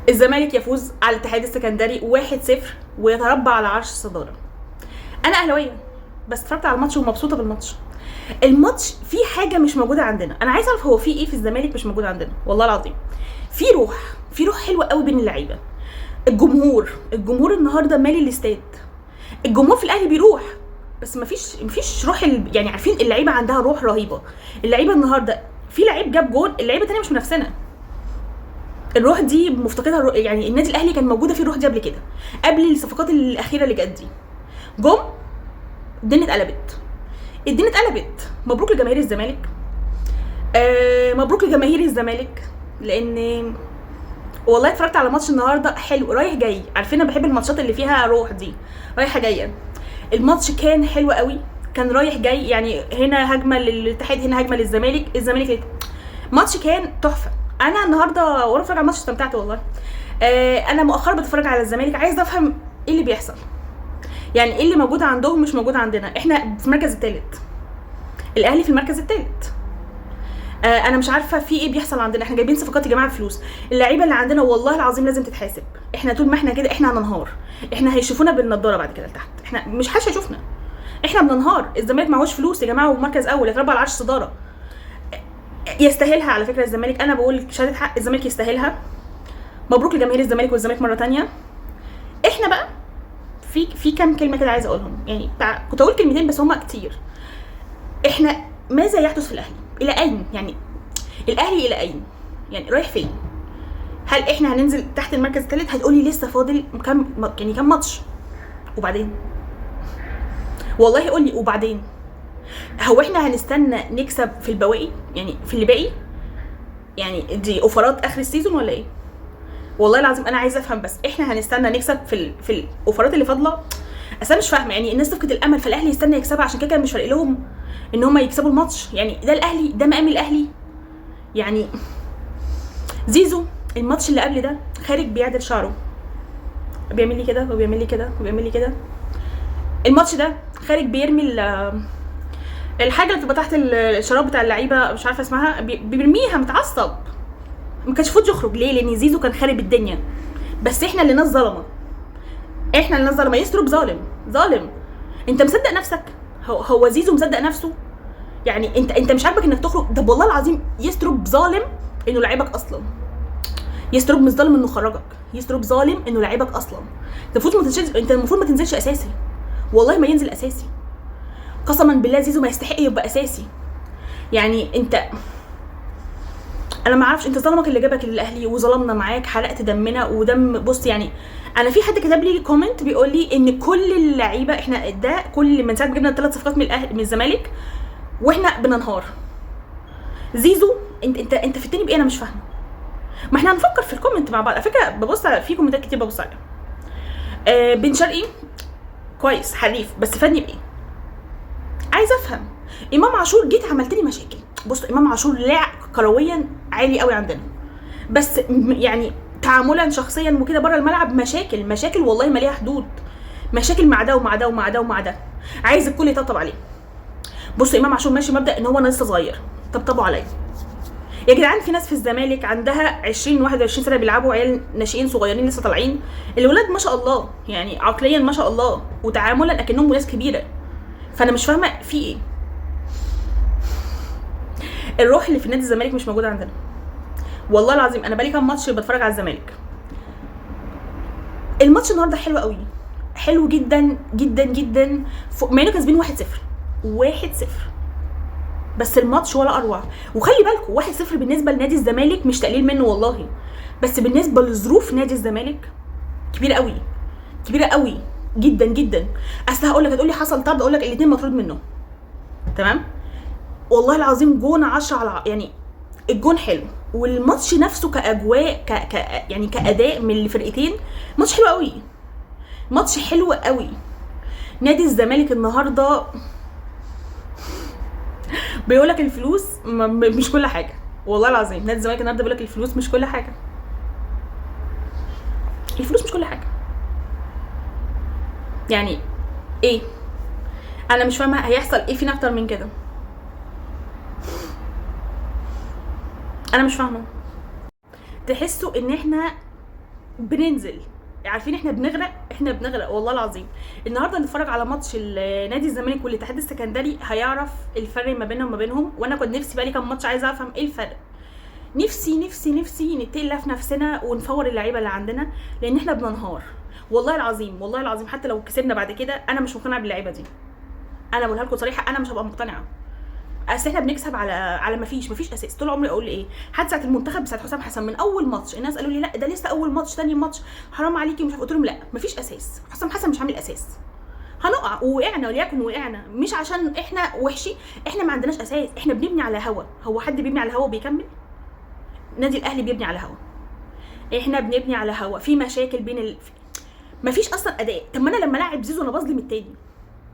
الزمالك يفوز على الاتحاد السكندري 1-0 ويتربع على عرش الصداره. انا اهلاويه بس اتفرجت على الماتش ومبسوطه بالماتش. الماتش فيه حاجه مش موجوده عندنا. انا عايزه اعرف هو في ايه في الزمالك مش موجود عندنا. والله العظيم في روح حلوه قوي بين اللعيبه. الجمهور النهارده مالي الاستاد. الجمهور في الاهلي بيروح بس مفيش روح يعني عارفين اللعيبه عندها روح رهيبه. اللعيبه النهارده في لعيب جاب جول، اللعيبه الثانيه مش منافسنا. الروح دي مفتقدها. يعني النادي الاهلي كان موجوده فيه الروح دي قبل كده، قبل الصفقات الاخيره اللي جت دي. جم الدنيا اتقلبت. مبروك لجماهير الزمالك. مبروك لجماهير الزمالك، لان والله اتفرجت على ماتش النهارده حلو رايح جاي. عارفين انا بحب الماتشات اللي فيها روح دي، رايحه جايه. الماتش كان حلو قوي، كان رايح جاي. يعني هنا هجمه للاتحاد، هنا هجمه للزمالك، ماتش كان تحفه. انا النهارده وانا بتفرج على الماتش استمتعت والله. انا مؤخرا بتفرج على الزمالك، عايزه افهم ايه اللي بيحصل. يعني ايه اللي موجود عندهم مش موجود عندنا. احنا في المركز الثالث، الاهلي في المركز الثالث. انا مش عارفه في ايه بيحصل عندنا. احنا جايبين صفقات يا جماعه بفلوس. اللعيبه اللي عندنا والله العظيم لازم تتحاسب. احنا طول ما احنا كده احنا هننهار. احنا هيشوفونا بالنضاره بعد كده لتحت. احنا مش حدش هيشوفنا، احنا بننهار. الزمالك معهوش فلوس يا جماعه ومركز اول يتربى على عرش الصداره. يستاهلها على فكره الزمالك. انا بقول شهاده حق، الزمالك يستاهلها. مبروك لجماهير الزمالك والزمالك مره تانية. احنا بقى في كام كلمه كده عايزه اقولهم. يعني كنت اقول كلمتين بس هما كتير. احنا ماذا يحدث في الاهلي؟ الى اين؟ يعني الاهلي الى اين؟ يعني رايح فين؟ هل احنا هننزل تحت المركز الثالث؟ هتقولي لسه فاضل كام ماتش وبعدين؟ والله قولي وبعدين. هو احنا هنستنى نكسب في البواقي؟ يعني في اللي باقي؟ يعني دي اوفرات اخر السيزون ولا ايه؟ والله العظيم انا عايزه افهم. بس احنا هنستنى نكسب في الاوفرات اللي فاضله؟ انا مش فاهمه. يعني الناس تفقد الامل فالاهلي يستنى يكسبها عشان كده مش فارق لهم ان هم يكسبوا الماتش؟ يعني ده الاهلي؟ ده مقام الاهلي؟ يعني زيزو الماتش اللي قبل ده خارج بيعدل شعره، بيعمل لي كده وبيعمل لي كده وبيعمل لي كده. الماتش ده خارج بيرمي الحاجه اللي بتبقى تحت الشراب بتاع اللعيبه، مش عارفه اسمها، بيرميها متعصب. ما كانش فوت يخرج ليه؟ لان زيزو كان خارب الدنيا. بس احنا اللي ناس ظلمه، احنا اللي ناس ظلمه. يسترب ظالم. انت مصدق نفسك؟ هو زيزو مصدق نفسه؟ يعني انت مش عاجبك انك تخرج؟ طب والله العظيم يسترب ظالم انه لعيبك اصلا. يسترب مش ظالم انه خرجك، يسترب ظالم انه لعيبك اصلا. انت المفروض ما تنزلش اساسي. والله ما ينزل اساسي. قسما بالله زيزو ما يستحق يبقى اساسي. يعني انا ما اعرفش. انت ظلمك اللي جابك للاهلي وظلمنا معاك، حرقت دمنا ودم. بص يعني انا في حد كتب لي كومنت بيقول لي ان كل اللعيبه احنا ده كل من ساعه جبنا 3 صفقات من الاهلي من الزمالك واحنا بننهار. زيزو انت في التاني بايه؟ انا مش فاهمه. ما احنا هنفكر في الكومنت مع بعض. على فكره ببص على في كومنتات كتير ببص عليها. بن شرقي كويس حريف بس فادني بايه؟ عايزه افهم. امام عاشور جيت عملت لي مشاكل. بص امام عاشور لاعب كرويا عالي قوي عندنا، بس يعني تعاملا شخصيا وكده بره الملعب مشاكل والله ما ليها حدود. مشاكل مع ده ومع ده ومع ده ومع ده. عايز الكل يطبطب عليه. بص امام عاشور ماشي مبدا ان هو لسه صغير، طبطبوا عليا يا جدعان. في ناس في الزمالك عندها 20 21 سنه بيلعبوا، عيال ناشئين صغيرين لسه طالعين. الولاد ما شاء الله يعني عقليا ما شاء الله وتعاملا اكنهم ناس كبيره. فانا مش فاهمه في ايه. الروح اللي في نادي الزمالك مش موجوده عندنا. والله العظيم انا بقالي كام ماتش بتفرج على الزمالك. الماتش النهارده حلو قوي، حلو جدا جدا جدا. مع انه كسبين 1-0 بس الماتش ولا اروع. وخلي بالكم 1-0 بالنسبه لنادي الزمالك مش تقليل منه والله، بس بالنسبه لظروف نادي الزمالك كبيره قوي جدا جدا. اصل هقول لك، هتقول لي حصل طرد، اقول لك الاثنين مطرود منه تمام. والله العظيم جون 10 على يعني الجون حلو، والماتش نفسه كاجواء يعني كاداء من الفرقتين ماتش حلو قوي. ماتش حلو قوي. نادي الزمالك النهارده بيقول لك الفلوس مش كل حاجه. والله العظيم نادي الزمالك النهارده بيقول لك الفلوس مش كل حاجه. الفلوس مش كل حاجه. يعني ايه؟ انا مش فاهمه هيحصل ايه فينا اكتر من كده. انا مش فاهمه. تحسوا ان احنا بننزل عارفين احنا بنغرق والله العظيم. النهارده نتفرج على ماتش نادي الزمالك والاتحاد السكندري هيعرف الفرق ما بيننا وما بينهم. وانا كنت نفسي بقالي كام ماتش عايزه افهم ايه الفرق. نفسي نتقل في نفسنا ونفور اللعيبه اللي عندنا، لان احنا بننهار والله العظيم. حتى لو كسبنا بعد كده انا مش مقتنعه باللعيبه دي. انا بقولها لكم صريحه، انا مش هبقى مقتنعه. اصل احنا بنكسب على مفيش اساس. طول عمري اقول ايه، حتى ساعه المنتخب ساعه حسام حسن من اول ماتش الناس قالوا لي لا ده لسه اول ماتش، تاني ماتش حرام عليكي مش عارف. قلت لهم لا مفيش اساس، حسام حسن مش عامل اساس. هنقع ووقعنا وليكن وقعنا، مش عشان احنا وحشين، احنا ما عندناش اساس. احنا بنبني على هوا. هو حد بيبني على هوا وبيكمل؟ نادي الاهلي بيبني على هوا، احنا بنبني على هوا. في مشاكل بين مفيش اصلا اداء. طب ما انا لما لاعب زيزو انا بظلم التاني.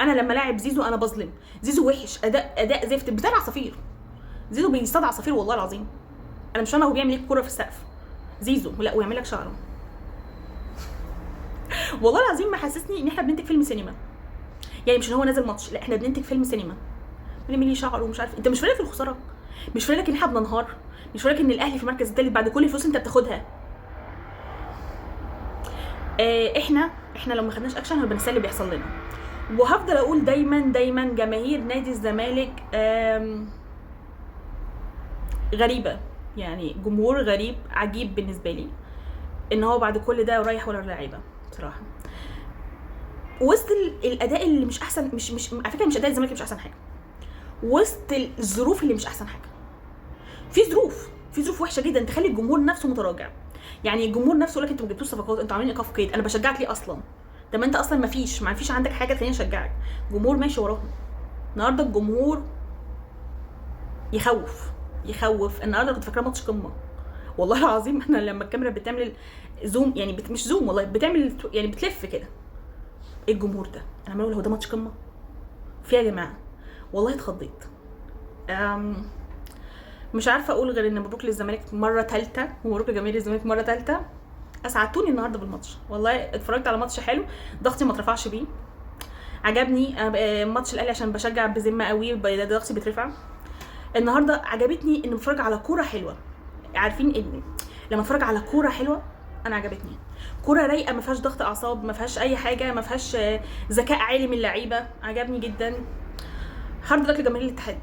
انا لما لاعب زيزو انا بظلم. زيزو وحش، اداء زفت، بتاع عصافير. زيزو بيصطاد عصافير والله العظيم. انا مش فاهمه هو بيعمل ايه كوره في السقف زيزو، لا ويعمل لك شعره. والله العظيم ما حسسني ان احنا بننتج فيلم سينما. يعني مش ان هو نازل ماتش، لا احنا بننتج فيلم سينما. بنعمل ليه شعره ومش عارف. انت مش فارق في الخساره، مش فارق لك ان احنا بننهار، مش فارق ان الاهلي في المركز الثالث بعد كل الفلوس انت بتاخدها. احنا لو ما خدناش اكشن هيبقى اللي بيحصل لنا. وهفضل اقول دايما جماهير نادي الزمالك غريبه، يعني جمهور غريب عجيب بالنسبه لي، ان هو بعد كل ده رايح ولا لعيبه بصراحه. وسط الاداء اللي مش احسن، مش على فكره مش اداء الزمالك مش احسن حاجه، وسط الظروف اللي مش احسن حاجه. في ظروف وحشه جدا تخلي الجمهور نفسه متراجع. يعني الجمهور نفسه يقول لك انتوا ما جبتوش صفقات، انتوا عاملين ايقاف قيد، انا بشجعك ليه اصلا؟ طب ما انت اصلا ما فيش عندك حاجه تخليني اشجعك. جمهور ماشي وراهم. النهارده الجمهور يخوف. النهارده كنت فاكره ماتش قمه والله العظيم. انا لما الكاميرا بتعمل زوم، يعني مش زوم والله، بتعمل يعني بتلف كده، ايه الجمهور ده؟ انا بقول هو ده ماتش قمه في يا جماعه؟ والله اتخضيت. مش عارفه اقول غير ان مبروك للزمالك مره ثالثه، ومبروك لجماهير الزمالك مره ثالثه. اسعدتوني النهارده بالماتش والله. اتفرجت على ماتش حلو، ضغطي ما اترفعش بيه، عجبني. ماتش الاهلي عشان بشجع بذمه قوي ضغطي بيترفع. النهارده عجبتني ان بتفرج على كوره حلوه. عارفين ان لما اتفرج على كوره حلوه انا عجبتني، كوره رايقه ما فيهاش ضغط اعصاب، ما فيهاش اي حاجه، ما فيهاش ذكاء عالي من اللعيبه. عجبني جدا. هارد لك لجماهير الاتحاد.